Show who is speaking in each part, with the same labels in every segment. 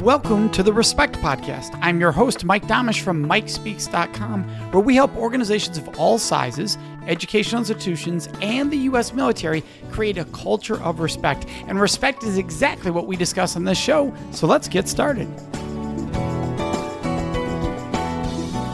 Speaker 1: Welcome to the Respect Podcast. I'm your host, Mike Domitrz from MikeSpeaks.com, where we help organizations of all sizes, educational institutions, and the U.S. military create a culture of respect. And respect is exactly what we discuss on this show, so let's get started.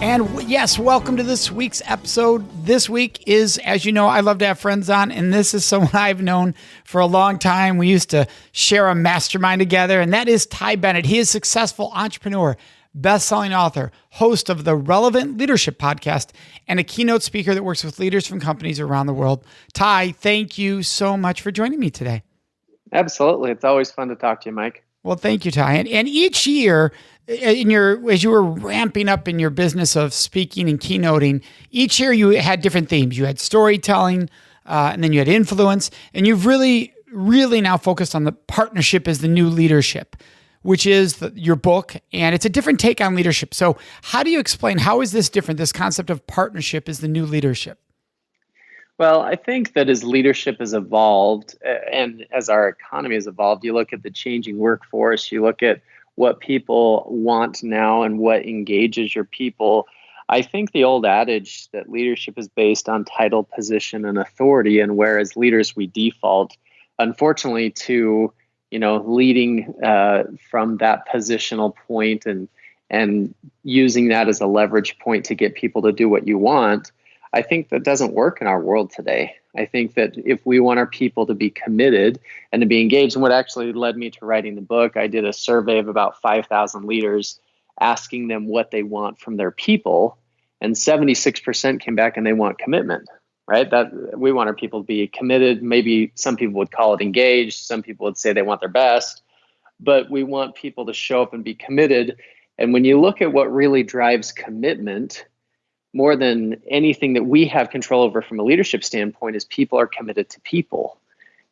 Speaker 1: And yes, welcome to this week's episode. This week is, as you know, I love to have friends on, and this is someone I've known for a long time. We used to share a mastermind together, and that is Ty Bennett. He is a successful entrepreneur, best-selling author, host of the Relevant Leadership Podcast, and a keynote speaker that works with leaders from companies around the world. Ty, thank you so much for joining me today.
Speaker 2: Absolutely. It's always fun to talk to you, Mike.
Speaker 1: Well, thank you, Ty. And each year, as you were ramping up in your business of speaking and keynoting, each year you had different themes. You had storytelling, and then you had influence, and you've really now focused on the partnership as the new leadership, which is your book, and it's a different take on leadership. So how do you explain, how is this different, this concept of partnership as the new leadership?
Speaker 2: Well, I think that as leadership has evolved and as our economy has evolved, you look at the changing workforce, you look at what people want now and what engages your people. I think the old adage that leadership is based on title, position, and authority, and whereas leaders we default, unfortunately, to leading from that positional point and using that as a leverage point to get people to do what you want. I think that doesn't work in our world today. I think that if we want our people to be committed and to be engaged, and what actually led me to writing the book, I did a survey of about 5,000 leaders asking them what they want from their people, and 76% came back and they want commitment, right? That we want our people to be committed. Maybe some people would call it engaged. Some people would say they want their best, but we want people to show up and be committed. And when you look at what really drives commitment, more than anything that we have control over from a leadership standpoint, is people are committed to people.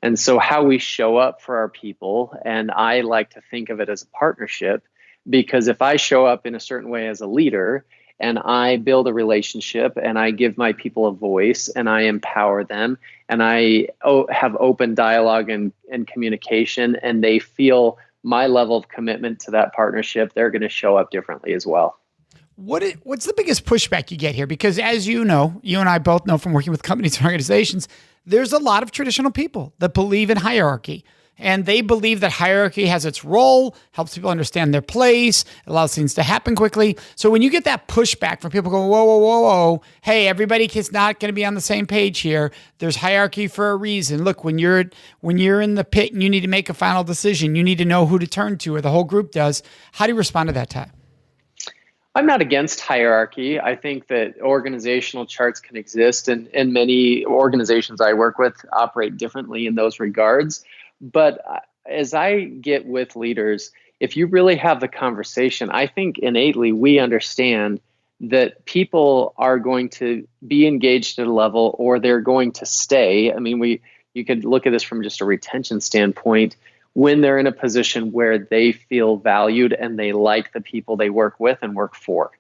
Speaker 2: And so how we show up for our people, and I like to think of it as a partnership, because if I show up in a certain way as a leader and I build a relationship and I give my people a voice and I empower them and I have open dialogue and communication, and they feel my level of commitment to that partnership, they're going to show up differently as well.
Speaker 1: What's the biggest pushback you get here? Because as you know, you and I both know from working with companies and organizations, there's a lot of traditional people that believe in hierarchy. And they believe that hierarchy has its role, helps people understand their place, allows things to happen quickly. So when you get that pushback from people going, whoa, hey, everybody is not going to be on the same page here. There's hierarchy for a reason. Look, when you're in the pit and you need to make a final decision, you need to know who to turn to, or the whole group does. How do you respond to that, Ty?
Speaker 2: I'm not against hierarchy. I think that organizational charts can exist, and many organizations I work with operate differently in those regards. But as I get with leaders, if you really have the conversation, I think innately we understand that people are going to be engaged at a level, or they're going to stay. I mean, you could look at this from just a retention standpoint, when they're in a position where they feel valued and they like the people they work with and work for.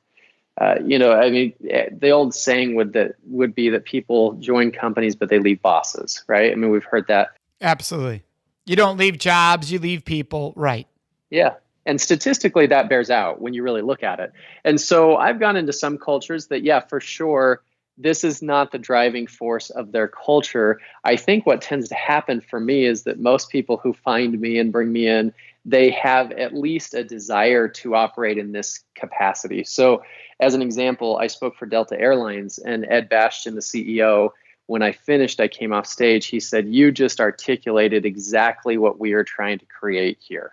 Speaker 2: The old saying would be that people join companies, but they leave bosses, right? I mean, we've heard that.
Speaker 1: Absolutely. You don't leave jobs, you leave people, right?
Speaker 2: Yeah. And statistically, that bears out when you really look at it. And so I've gone into some cultures that, yeah, for sure, this is not the driving force of their culture. I think what tends to happen for me is that most people who find me and bring me in, they have at least a desire to operate in this capacity. So as an example, I spoke for Delta Airlines, and Ed Bastian, the CEO, when I finished, I came off stage. He said, "You just articulated exactly what we are trying to create here."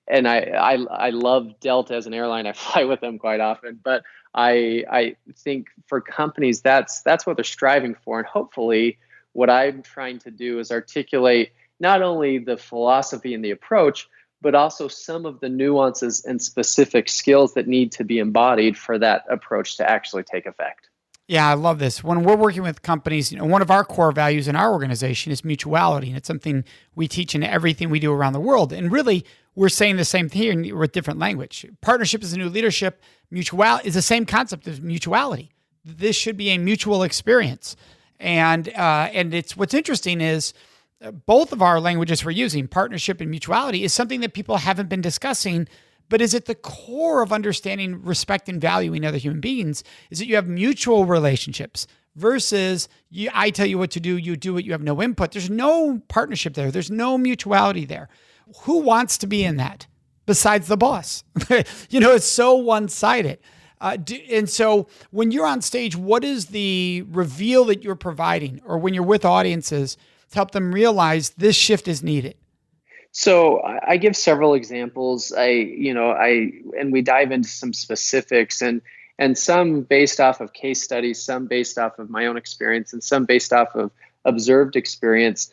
Speaker 2: And I love Delta as an airline. I fly with them quite often, but I think for companies, that's what they're striving for. And hopefully what I'm trying to do is articulate not only the philosophy and the approach, but also some of the nuances and specific skills that need to be embodied for that approach to actually take effect.
Speaker 1: Yeah, I love this. When we're working with companies, one of our core values in our organization is mutuality. And it's something we teach in everything we do around the world. And really, we're saying the same thing here with different language. Partnership is a new leadership. Mutuality is the same concept as mutuality. This should be a mutual experience. And it's what's interesting is both of our languages we're using, partnership and mutuality, is something that people haven't been discussing But is it the core of understanding, respect, and valuing other human beings? Is that you have mutual relationships versus I tell you what to do, you do it, you have no input. There's no partnership there. There's no mutuality there. Who wants to be in that besides the boss? It's so one-sided. And so when you're on stage, what is the reveal that you're providing, or when you're with audiences to help them realize this shift is needed?
Speaker 2: So I give several examples. And we dive into some specifics, and some based off of case studies, some based off of my own experience, and some based off of observed experience.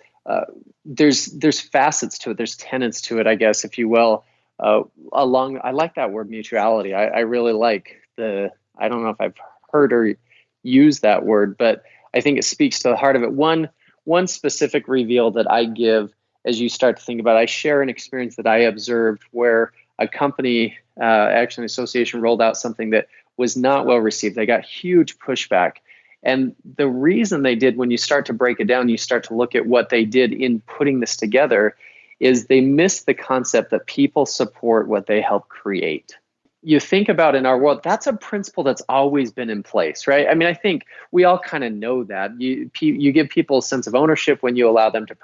Speaker 2: There's facets to it. There's tenets to it, I guess, if you will. I like that word mutuality. I really like I don't know if I've heard or used that word, but I think it speaks to the heart of it. One specific reveal that I give as you start to think about it, I share an experience that I observed where a company, actually an association, rolled out something that was not well received. They got huge pushback. And the reason they did, when you start to break it down, you start to look at what they did in putting this together, is they missed the concept that people support what they help create. You think about in our world, that's a principle that's always been in place, right? I mean, I think we all kind of know that. You give people a sense of ownership when you allow them to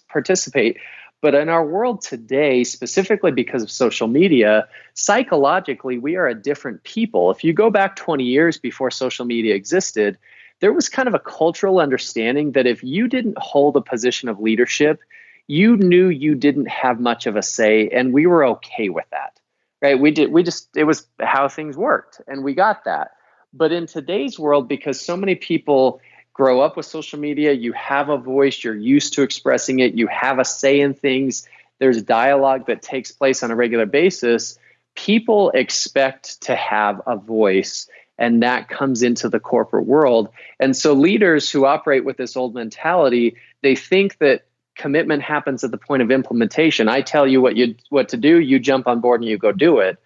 Speaker 2: participate. But in our world today, specifically because of social media, psychologically, we are a different people. If you go back 20 years before social media existed, there was kind of a cultural understanding that if you didn't hold a position of leadership, you knew you didn't have much of a say, and we were okay with that. Right? It was how things worked, and we got that. But in today's world, because so many people grow up with social media, you have a voice, you're used to expressing it, you have a say in things, there's dialogue that takes place on a regular basis, people expect to have a voice, and that comes into the corporate world. And so leaders who operate with this old mentality, they think that commitment happens at the point of implementation. I tell you what to do, you jump on board and you go do it.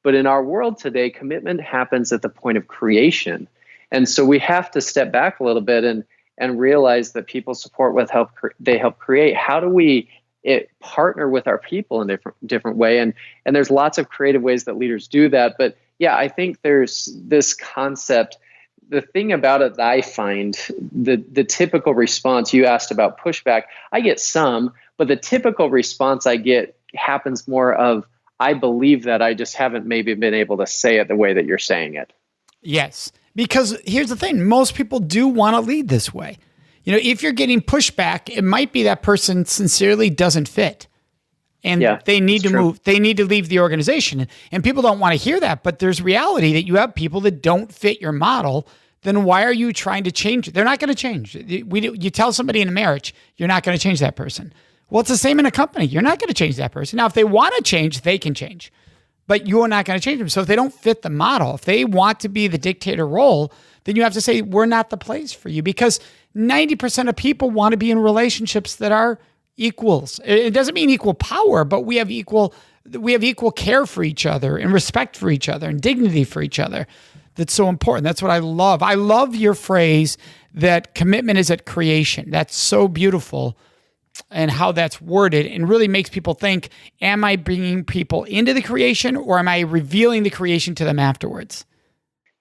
Speaker 2: But in our world today, commitment happens at the point of creation. And so we have to step back a little bit and realize that people support what they help create. How do we partner with our people in a different way? And there's lots of creative ways that leaders do that. But yeah, I think there's this concept. The thing about it that I find, the typical response, you asked about pushback, I get some, but the typical response I get happens more of, I believe that, I just haven't maybe been able to say it the way that you're saying it.
Speaker 1: Yes, because here's the thing. Most people do want to lead this way. If you're getting pushback, it might be that person sincerely doesn't fit. And they need to move. They need to leave the organization. And people don't want to hear that. But there's reality that you have people that don't fit your model. Then why are you trying to change it? They're not going to change. You tell somebody in a marriage, you're not going to change that person. Well, it's the same in a company. You're not going to change that person. Now, if they want to change, they can change. But you're not going to change them. So if they don't fit the model, if they want to be the dictator role, then you have to say, we're not the place for you. Because 90% of people want to be in relationships that are equals. It doesn't mean equal power, but we have equal care for each other and respect for each other and dignity for each other. That's so important. That's what I love. I love your phrase that commitment is at creation. That's so beautiful, and how that's worded, and really makes people think, am I bringing people into the creation, or am I revealing the creation to them afterwards?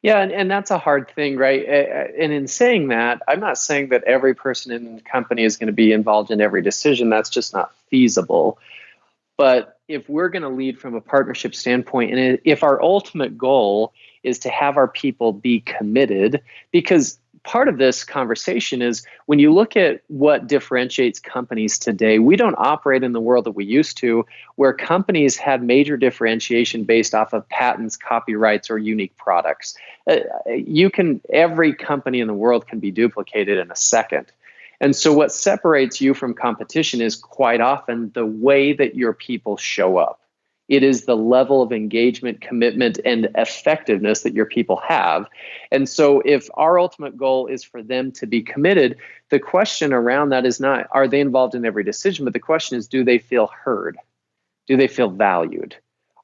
Speaker 2: Yeah, and that's a hard thing, right? And in saying that, I'm not saying that every person in the company is going to be involved in every decision. That's just not feasible. But if we're going to lead from a partnership standpoint, and if our ultimate goal is to have our people be committed, because part of this conversation is when you look at what differentiates companies today, we don't operate in the world that we used to, where companies have major differentiation based off of patents, copyrights, or unique products. Every company in the world can be duplicated in a second. And so what separates you from competition is quite often the way that your people show up. It is the level of engagement, commitment, and effectiveness that your people have. And so if our ultimate goal is for them to be committed, the question around that is not, are they involved in every decision? But the question is, do they feel heard? Do they feel valued?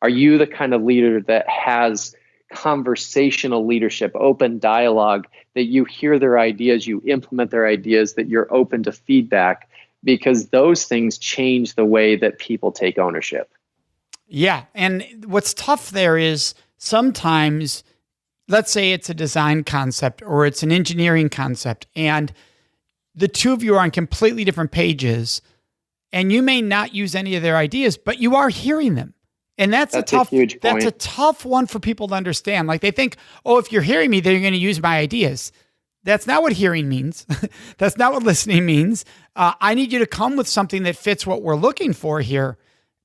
Speaker 2: Are you the kind of leader that has conversational leadership, open dialogue, that you hear their ideas, you implement their ideas, that you're open to feedback? Because those things change the way that people take ownership.
Speaker 1: Yeah. And what's tough there is sometimes, let's say it's a design concept or it's an engineering concept, and the two of you are on completely different pages, and you may not use any of their ideas, but you are hearing them. And that's a
Speaker 2: huge point.
Speaker 1: That's a tough one for people to understand. Like they think, oh, if you're hearing me, then you're going to use my ideas. That's not what hearing means. That's not what listening means. I need you to come with something that fits what we're looking for here.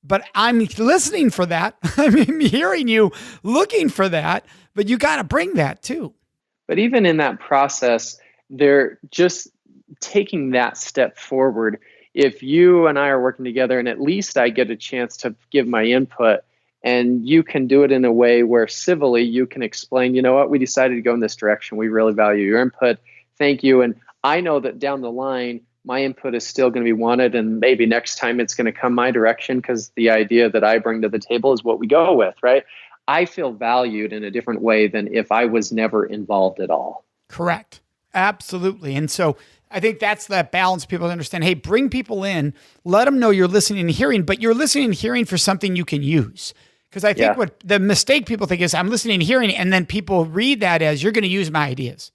Speaker 1: But I'm listening for that. I'm hearing you looking for that, but you got to bring that too.
Speaker 2: But even in that process, they're just taking that step forward. If you and I are working together and at least I get a chance to give my input, and you can do it in a way where civilly you can explain, you know what, we decided to go in this direction. We really value your input. Thank you. And I know that down the line, my input is still going to be wanted. And maybe next time it's going to come my direction because the idea that I bring to the table is what we go with, right? I feel valued in a different way than if I was never involved at all.
Speaker 1: Correct. Absolutely. And so I think that's that balance people understand. Hey, bring people in, let them know you're listening and hearing, but you're listening and hearing for something you can use. Because I think what the mistake people think is I'm listening and hearing, and then people read that as you're going to use my ideas,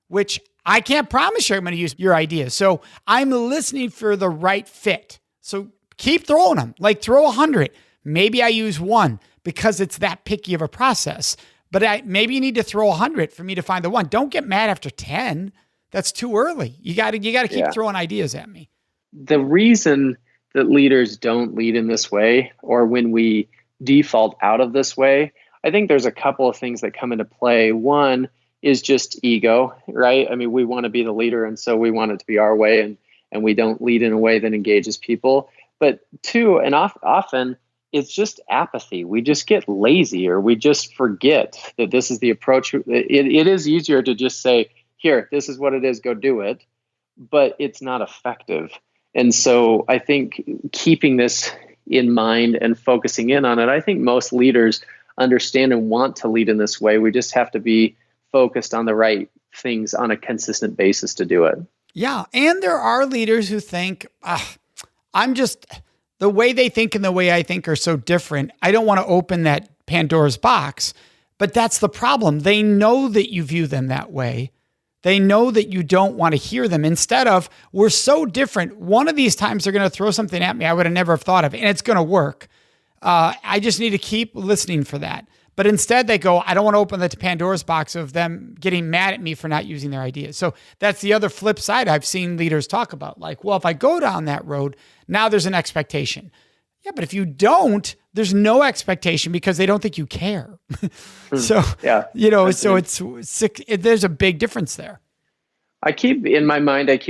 Speaker 1: which I can't promise you I'm going to use your ideas. So I'm listening for the right fit. So keep throwing them, like throw 100. Maybe I use one because it's that picky of a process, but maybe you need to throw 100 for me to find the one. Don't get mad after 10. That's too early. You got to keep throwing ideas at me.
Speaker 2: The reason that leaders don't lead in this way, or when we default out of this way, I think there's a couple of things that come into play. One is just ego, right? I mean, we want to be the leader, and so we want it to be our way, and we don't lead in a way that engages people. But two, and often it's just apathy. We just get lazy, or we just forget that this is the approach. It is easier to just say, here, this is what it is, go do it, but it's not effective. And so I think keeping this in mind and focusing in on it, I think most leaders understand and want to lead in this way. We just have to be focused on the right things on a consistent basis to do it.
Speaker 1: Yeah. And there are leaders who think, the way they think and the way I think are so different. I don't want to open that Pandora's box, but that's the problem. They know that you view them that way. They know that you don't want to hear them. Instead of, we're so different. One of these times they're going to throw something at me I would have never have thought of, and it's going to work. I just need to keep listening for that. But instead they go, I don't want to open the Pandora's box of them getting mad at me for not using their ideas. So that's the other flip side I've seen leaders talk about. Like, well, if I go down that road, now there's an expectation. Yeah, but if you don't, there's no expectation because they don't think you care. So, there's a big difference there.
Speaker 2: I keep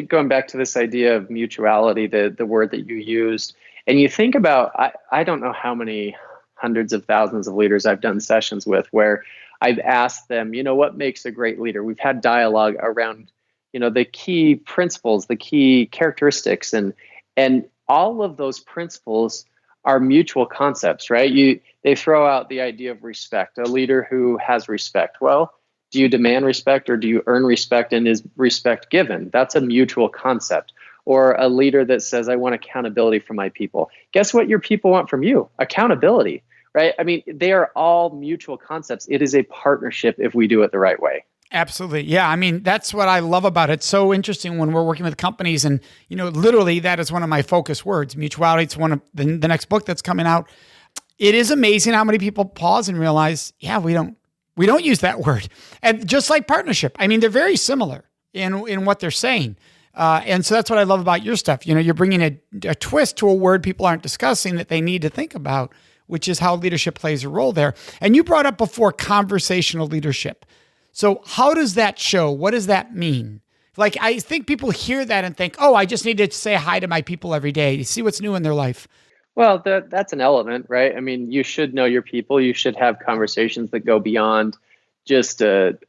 Speaker 2: going back to this idea of mutuality, the word that you used. And you think about, I don't know how many hundreds of thousands of leaders I've done sessions with where I've asked them, what makes a great leader? We've had dialogue around, the key principles, the key characteristics, and all of those principles are mutual concepts, right? They throw out the idea of respect, a leader who has respect. Well, do you demand respect or do you earn respect, and is respect given? That's a mutual concept. Or a leader that says, I want accountability from my people. Guess what your people want from you? Accountability, right? I mean, they are all mutual concepts. It is a partnership if we do it the right way.
Speaker 1: Absolutely. Yeah. I mean, that's what I love about it. It's so interesting when we're working with companies, and, literally that is one of my focus words, mutuality. It's one of the next book that's coming out. It is amazing how many people pause and realize, yeah, we don't use that word. And just like partnership, I mean, they're very similar in what they're saying. And so that's what I love about your stuff. You're bringing a twist to a word people aren't discussing that they need to think about, which is how leadership plays a role there. And you brought up before conversational leadership. So how does that show? What does that mean? Like, I think people hear that and think, oh, I just need to say hi to my people every day to see what's new in their life.
Speaker 2: Well, that's an element, right? I mean, you should know your people. You should have conversations that go beyond just a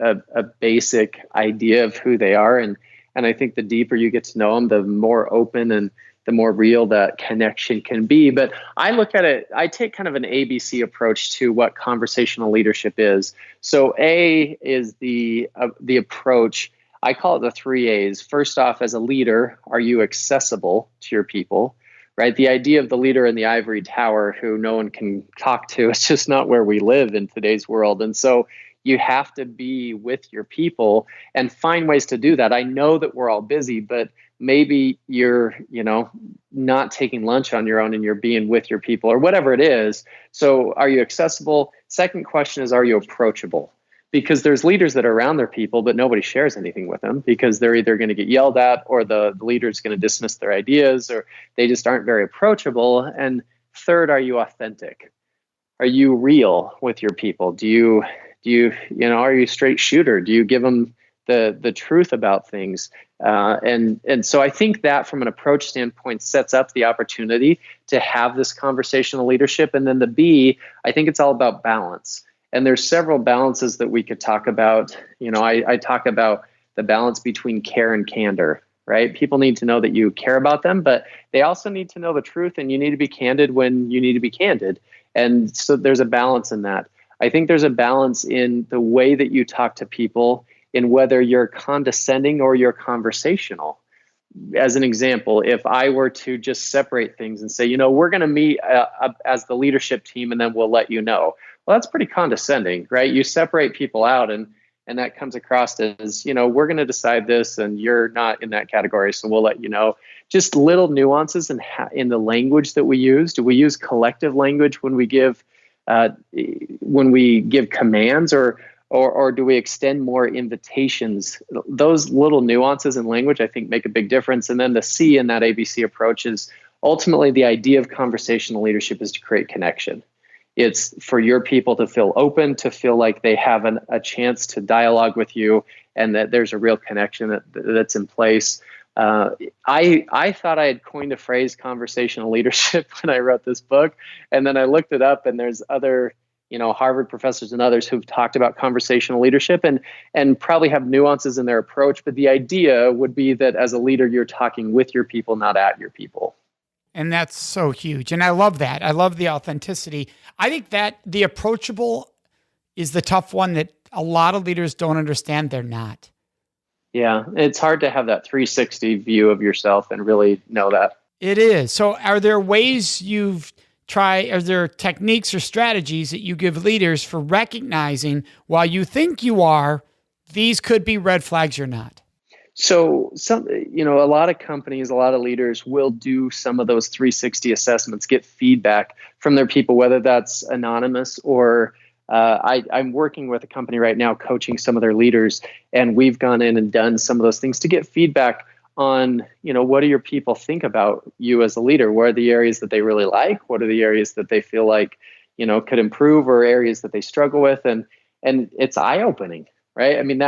Speaker 2: basic idea of who they are. And I think the deeper you get to know them, the more open and the more real that connection can be. But I look at it, I take kind of an ABC approach to what conversational leadership is. So A is the approach. I call it the 3 A's. First off, as a leader, are you accessible to your people? right? The idea of the leader in the ivory tower who no one can talk to, it's just not where we live in today's world. And so you have to be with your people and find ways to do that. I know that we're all busy, but maybe you're, not taking lunch on your own and you're being with your people or whatever it is. So are you accessible? Second question is, are you approachable? Because there's leaders that are around their people, but nobody shares anything with them because they're either going to get yelled at or the leader is going to dismiss their ideas or they just aren't very approachable. And third, are you authentic? Are you real with your people? Are you a straight shooter? Do you give them the truth about things? And so I think that from an approach standpoint sets up the opportunity to have this conversational leadership. And then the B, I think it's all about balance. And there's several balances that we could talk about. I talk about the balance between care and candor, right? People need to know that you care about them, but they also need to know the truth, and you need to be candid when you need to be candid. And so there's a balance in that. I think there's a balance in the way that you talk to people, in whether you're condescending or you're conversational. As an example, if I were to just separate things and say, we're going to meet as the leadership team and then we'll let you know. Well, that's pretty condescending, right? You separate people out and that comes across as, we're going to decide this and you're not in that category, so we'll let you know. Just little nuances in the language that we use. Do we use collective language when we give commands, or do we extend more invitations? Those little nuances in language, I think, make a big difference. And then the C in that ABC approach is ultimately the idea of conversational leadership is to create connection. It's for your people to feel open, to feel like they have a chance to dialogue with you and that there's a real connection that's in place. I thought I had coined the phrase conversational leadership when I wrote this book. And then I looked it up, and there's other, Harvard professors and others who've talked about conversational leadership and probably have nuances in their approach. But the idea would be that as a leader, you're talking with your people, not at your people.
Speaker 1: And that's so huge. And I love that. I love the authenticity. I think that the approachable is the tough one that a lot of leaders don't understand they're not.
Speaker 2: Yeah, it's hard to have that 360 view of yourself and really know that.
Speaker 1: It is. So are there ways are there techniques or strategies that you give leaders for recognizing while you think you are, these could be red flags you're not?
Speaker 2: So a lot of companies, a lot of leaders will do some of those 360 assessments, get feedback from their people, whether that's anonymous or I'm working with a company right now, coaching some of their leaders, and we've gone in and done some of those things to get feedback on, what do your people think about you as a leader? What are the areas that they really like? What are the areas that they feel like, could improve, or areas that they struggle with? And it's eye-opening, right? I mean,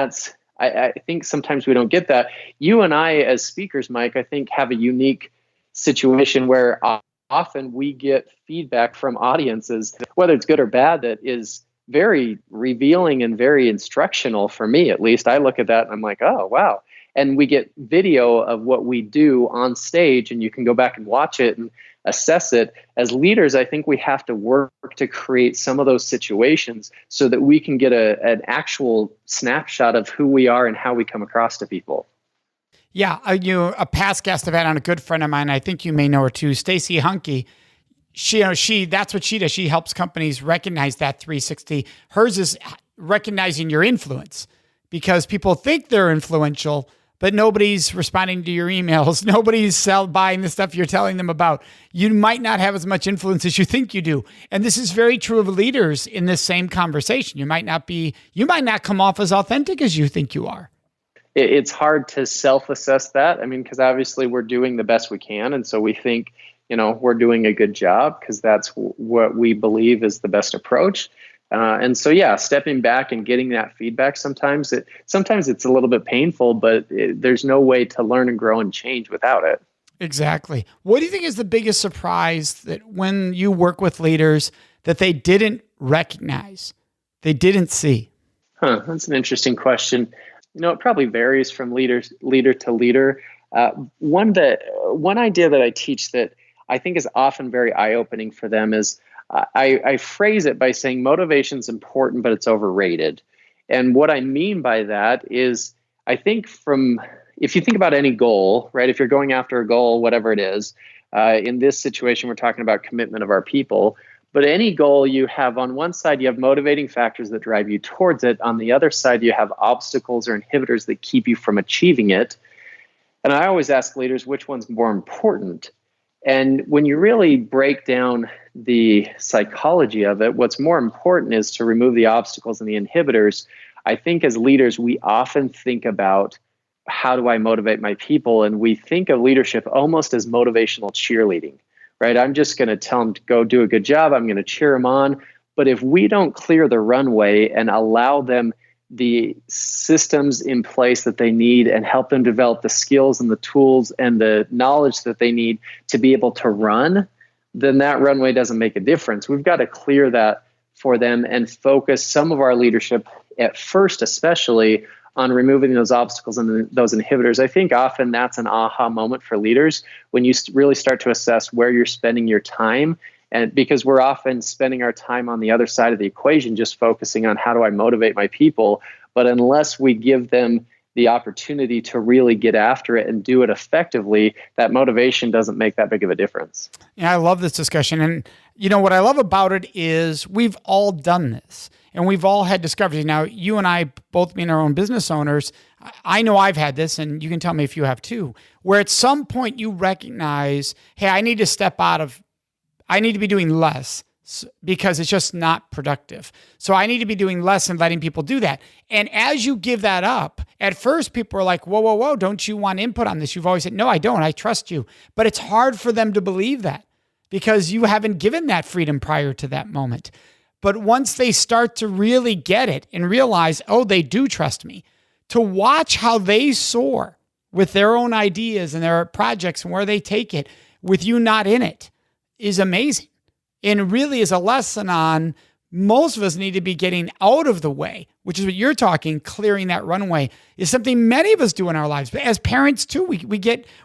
Speaker 2: I think sometimes we don't get that. You and I, as speakers, Mike, I think have a unique situation where often we get feedback from audiences, whether it's good or bad, that is very revealing and very instructional for me. At least I look at that and I'm like, oh, wow. And we get video of what we do on stage, and you can go back and watch it and assess it. As leaders, I think we have to work to create some of those situations so that we can get an actual snapshot of who we are and how we come across to people.
Speaker 1: Yeah, a past guest I've had on, a good friend of mine, I think you may know her too, Stacy Hunke. She that's what she does. She helps companies recognize that 360. Hers is recognizing your influence, because people think they're influential, but nobody's responding to your emails. Nobody's buying the stuff you're telling them about. You might not have as much influence as you think you do. And this is very true of leaders in this same conversation. You might not come off as authentic as you think you are.
Speaker 2: It's hard to self-assess that. I mean, because obviously we're doing the best we can. And so we think, we're doing a good job because that's what we believe is the best approach. And so, stepping back and getting that feedback, sometimes it's a little bit painful, but there's no way to learn and grow and change without it.
Speaker 1: Exactly. What do you think is the biggest surprise that when you work with leaders that they didn't recognize, they didn't see?
Speaker 2: That's an interesting question. It probably varies from leader to leader. One idea that I teach that I think is often very eye-opening for them is I phrase it by saying motivation is important, but it's overrated. And what I mean by that is, I think if you think about any goal, right? If you're going after a goal, whatever it is, In this situation, we're talking about commitment of our people. But any goal you have, on one side, you have motivating factors that drive you towards it. On the other side, you have obstacles or inhibitors that keep you from achieving it. And I always ask leaders, which one's more important? And when you really break down the psychology of it, what's more important is to remove the obstacles and the inhibitors. I think as leaders, we often think about, how do I motivate my people? And we think of leadership almost as motivational cheerleading, right? I'm just going to tell them to go do a good job. I'm going to cheer them on. But if we don't clear the runway and allow them the systems in place that they need and help them develop the skills and the tools and the knowledge that they need to be able to run, then that runway doesn't make a difference. We've got to clear that for them and focus some of our leadership at first, especially on removing those obstacles and those inhibitors. I think often that's an aha moment for leaders when you really start to assess where you're spending your time. And because we're often spending our time on the other side of the equation, just focusing on how do I motivate my people. But unless we give them the opportunity to really get after it and do it effectively, that motivation doesn't make that big of a difference.
Speaker 1: Yeah, I love this discussion. And what I love about it is we've all done this and we've all had discoveries. Now, you and I, both being our own business owners, I know I've had this, and you can tell me if you have too, where at some point you recognize, hey, I need to be doing less because it's just not productive. So I need to be doing less and letting people do that. And as you give that up, at first people are like, whoa, whoa, whoa, don't you want input on this? You've always said, no, I don't. I trust you. But it's hard for them to believe that because you haven't given that freedom prior to that moment. But once they start to really get it and realize, oh, they do trust me, to watch how they soar with their own ideas and their projects and where they take it with you not in it is amazing. And really is a lesson on most of us need to be getting out of the way, which is what you're talking, clearing that runway is something many of us do in our lives. But as parents too,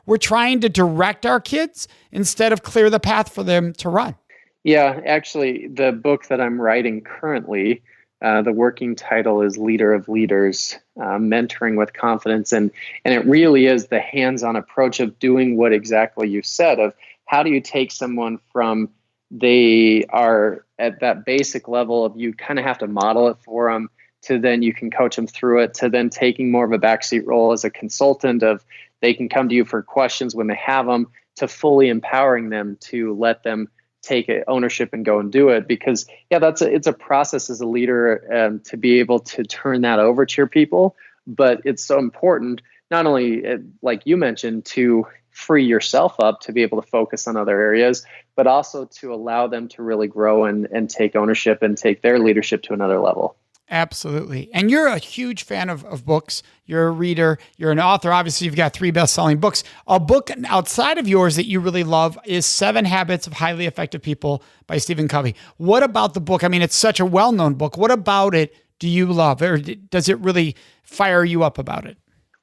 Speaker 1: we're trying to direct our kids instead of clear the path for them to run.
Speaker 2: Yeah, actually, the book that I'm writing currently, the working title is Leader of Leaders, Mentoring with Confidence. And it really is the hands-on approach of doing what exactly you said, of how do you take someone from they are at that basic level of you kind of have to model it for them to then you can coach them through it to then taking more of a backseat role as a consultant of they can come to you for questions when they have them to fully empowering them to let them take ownership and go and do it. Because it's a process as a leader to be able to turn that over to your people. But it's so important, not only like you mentioned, to free yourself up to be able to focus on other areas, but also to allow them to really grow and take ownership and take their leadership to another level.
Speaker 1: Absolutely. And you're a huge fan of books. You're a reader. You're an author. Obviously, you've got 3 best-selling books. A book outside of yours that you really love is 7 Habits of Highly Effective People by Stephen Covey. What about the book? I mean, it's such a well-known book. What about it do you love? Or does it really fire you up about it?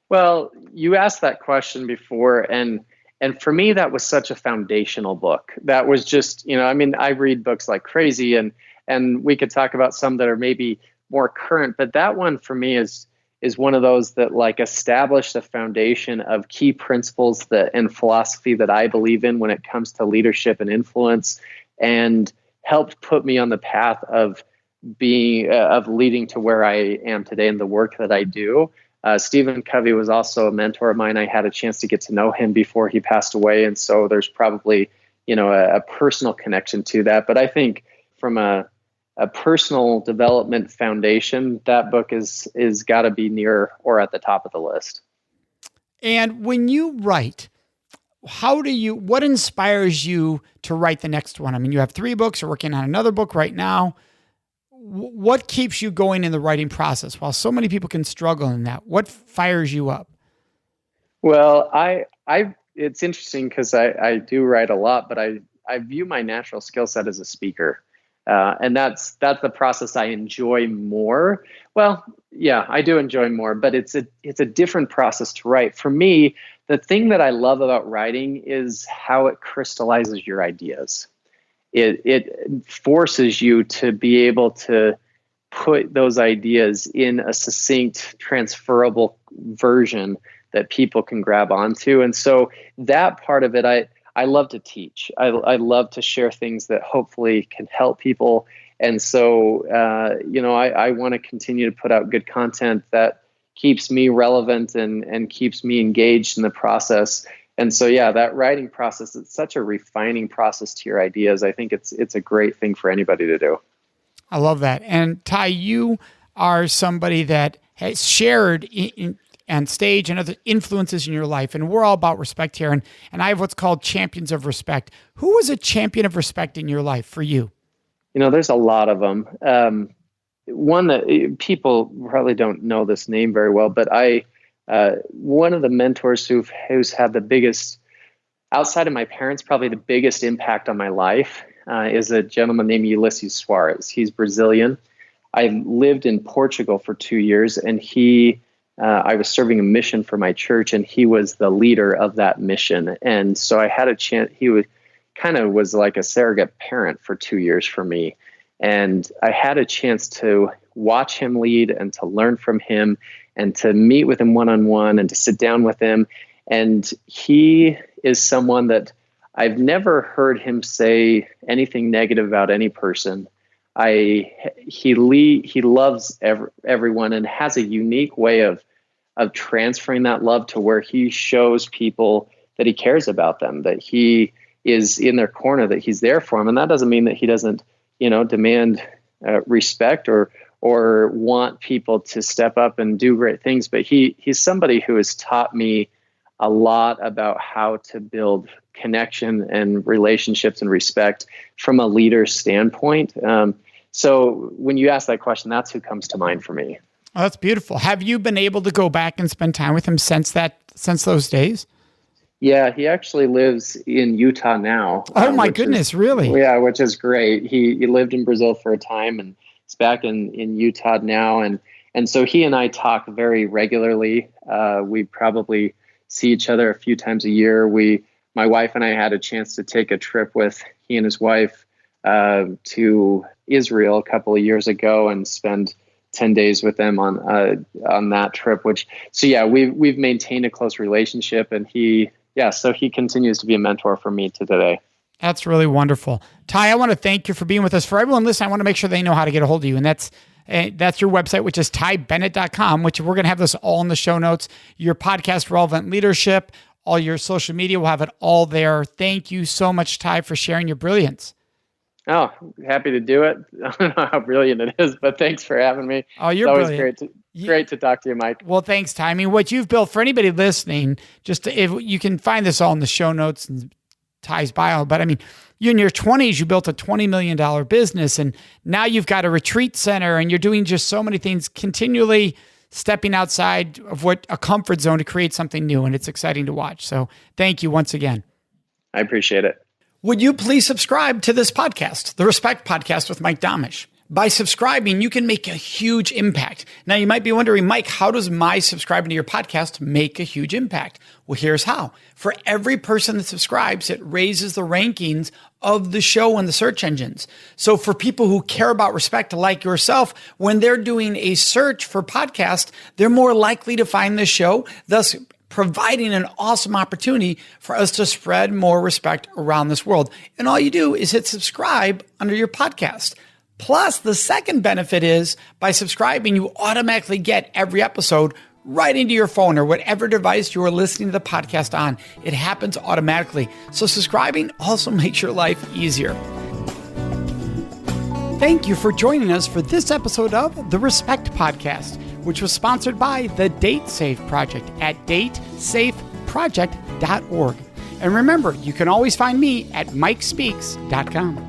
Speaker 2: Well, you asked that question before, and for me, that was such a foundational book. That was just, I read books like crazy, and we could talk about some that are maybe more current, but that one for me is one of those that like established a foundation of key principles and philosophy that I believe in when it comes to leadership and influence, and helped put me on the path of leading to where I am today in the work that I do. Stephen Covey was also a mentor of mine. I had a chance to get to know him before he passed away. And so there's probably, a personal connection to that. But I think from a personal development foundation, that book is got to be near or at the top of the list.
Speaker 1: And when you write, what inspires you to write the next one? I mean, you have 3 books, you're working on another book right now. What keeps you going in the writing process? While so many people can struggle in that, what fires you up?
Speaker 2: Well, it's interesting because I do write a lot, but I view my natural skill set as a speaker. And that's the process I enjoy more. Well, yeah, I do enjoy more, but it's a different process to write. For me, the thing that I love about writing is how it crystallizes your ideas. It forces you to be able to put those ideas in a succinct, transferable version that people can grab onto. And so that part of it, I I love to teach. I love to share things that hopefully can help people. And so, I want to continue to put out good content that keeps me relevant and keeps me engaged in the process. And so, yeah, that writing process, it's such a refining process to your ideas. I think it's a great thing for anybody to do.
Speaker 1: I love that. And Ty, you are somebody that has shared on stage and other influences in your life. And we're all about respect here. And I have what's called champions of respect. Who was a champion of respect in your life for you?
Speaker 2: There's a lot of them. One that people probably don't know this name very well, but one of the mentors who's had the biggest, outside of my parents, probably the biggest impact on my life is a gentleman named Ulysses Suarez. He's Brazilian. I lived in Portugal for 2 years, and I was serving a mission for my church, and he was the leader of that mission. And so I had a chance. He was like a surrogate parent for 2 years for me. And I had a chance to watch him lead and to learn from him and to meet with him one-on-one and to sit down with him. And he is someone that I've never heard him say anything negative about any person. He loves everyone and has a unique way of transferring that love to where he shows people that he cares about them, that he is in their corner, that he's there for them. And that doesn't mean that he doesn't, demand respect or want people to step up and do great things. But he's somebody who has taught me a lot about how to build connection and relationships and respect from a leader's standpoint. So when you ask that question, that's who comes to mind for me.
Speaker 1: Oh, that's beautiful. Have you been able to go back and spend time with him since those days?
Speaker 2: Yeah, he actually lives in Utah now.
Speaker 1: Oh my goodness, really?
Speaker 2: Yeah, which is great. He lived in Brazil for a time and is back in Utah now. And so he and I talk very regularly. We probably see each other a few times a year. My wife and I had a chance to take a trip with he and his wife to Israel a couple of years ago and spend 10 days with them on that trip, we've maintained a close relationship, and so he continues to be a mentor for me to today.
Speaker 1: That's really wonderful. Ty, I want to thank you for being with us. For everyone listening, I want to make sure they know how to get a hold of you. And that's your website, which is tybennett.com, which we're going to have this all in the show notes. Your podcast, Relevant Leadership, all your social media, we'll have it all there. Thank you so much, Ty, for sharing your brilliance.
Speaker 2: Oh, happy to do it. I don't know how brilliant it is, but thanks for having me.
Speaker 1: Oh, you're
Speaker 2: always
Speaker 1: brilliant.
Speaker 2: Great to talk to you, Mike.
Speaker 1: Well, thanks, Ty. I mean, what you've built, for anybody listening, if you can find this all in the show notes and Ty's bio, but I mean, you in your 20s, you built a $20 million business, and now you've got a retreat center, and you're doing just so many things, continually stepping outside of a comfort zone to create something new, and it's exciting to watch. So thank you once again.
Speaker 2: I appreciate it.
Speaker 1: Would you please subscribe to this podcast, the Respect Podcast with Mike Domitrz? By subscribing, you can make a huge impact. Now, you might be wondering, Mike, how does my subscribing to your podcast make a huge impact? Well, here's how. For every person that subscribes, it raises the rankings of the show in the search engines. So for people who care about respect like yourself, when they're doing a search for podcast, they're more likely to find the show, thus providing an awesome opportunity for us to spread more respect around this world. And all you do is hit subscribe under your podcast. Plus, the second benefit is by subscribing, you automatically get every episode right into your phone or whatever device you are listening to the podcast on. It happens automatically. So subscribing also makes your life easier. Thank you for joining us for this episode of the Respect Podcast, which was sponsored by the Date Safe Project at datesafeproject.org. And remember, you can always find me at mikespeaks.com.